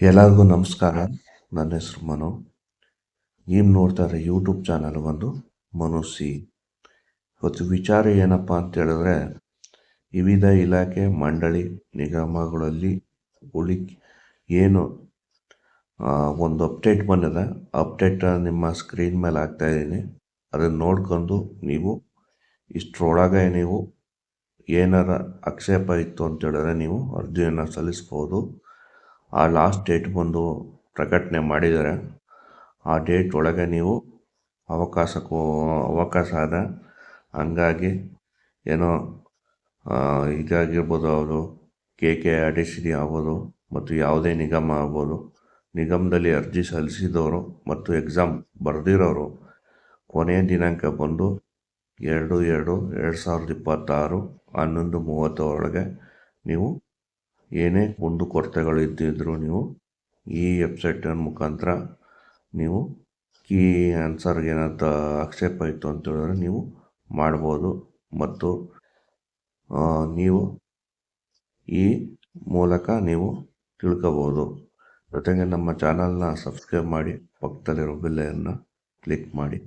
ಎಲ್ಲರಿಗೂ ನಮಸ್ಕಾರ. ನನ್ನ ಹೆಸರು ಮನು. ನೀವು ನೋಡ್ತಾ ಇರೋ ಯೂಟ್ಯೂಬ್ ಚಾನಲ್ ಬಂದು ಮನು ಸಿ. ಇವತ್ತು ವಿಚಾರ ಏನಪ್ಪ ಅಂತ ಹೇಳಿದ್ರೆ, ವಿವಿಧ ಇಲಾಖೆ ಮಂಡಳಿ ನಿಗಮಗಳಲ್ಲಿ ಏನು ಒಂದು ಅಪ್ಡೇಟ್ ಬಂದಿದೆ. ಅಪ್ಡೇಟ್ ನಿಮ್ಮ ಸ್ಕ್ರೀನ್ ಮೇಲೆ ಹಾಕ್ತಾಯಿದ್ದೀನಿ. ಅದನ್ನು ನೋಡ್ಕೊಂಡು ನೀವು ಇಷ್ಟರೊಳಗೆ ನೀವು ಏನಾರ ಆಕ್ಷೇಪ ಇತ್ತು ಅಂತ ಹೇಳಿದ್ರೆ ನೀವು ಅರ್ಜಿಯನ್ನು ಸಲ್ಲಿಸ್ಬೋದು. ಆ ಲಾಸ್ಟ್ ಡೇಟ್ ಬಂದು ಪ್ರಕಟಣೆ ಮಾಡಿದ್ದಾರೆ. ಆ ಡೇಟ್ ಒಳಗೆ ನೀವು ಅವಕಾಶ ಅದ. ಹಂಗಾಗಿ ಏನೋ ಇದಾಗಿರ್ಬೋದು, ಅವರು ಕೆ ಆರ್ ಆಗ್ಬೋದು ಮತ್ತು ಯಾವುದೇ ನಿಗಮ ಆಗ್ಬೋದು. ನಿಗಮದಲ್ಲಿ ಅರ್ಜಿ ಸಲ್ಲಿಸಿದವರು ಮತ್ತು ಎಕ್ಸಾಮ್ ಬರೆದಿರೋರು ಕೊನೆಯ ದಿನಾಂಕ ಬಂದು 2/2/2026 11:30 ಒಳಗೆ ನೀವು ಏನೇ ಕುಂದುಕೊರತೆಗಳು ಇದ್ದಿದ್ದರೂ ನೀವು ಈ ವೆಬ್ಸೈಟಿನ ಮುಖಾಂತರ ನೀವು ಕೀ ಆನ್ಸರ್ಗೆ ಏನಾದ ಆಕ್ಷೇಪ ಇತ್ತು ಅಂತ ಹೇಳಿದ್ರೆ ನೀವು ಮಾಡ್ಬೋದು. ಮತ್ತು ನೀವು ಈ ಮೂಲಕ ನೀವು ತಿಳ್ಕೋಬೋದು. ಜೊತೆಗೆ ನಮ್ಮ ಚಾನಲ್ನ ಸಬ್ಸ್ಕ್ರೈಬ್ ಮಾಡಿ, ಪಕ್ಕದಲ್ಲಿರೋ ಬೆಲ್ಲನ್ನು ಕ್ಲಿಕ್ ಮಾಡಿ.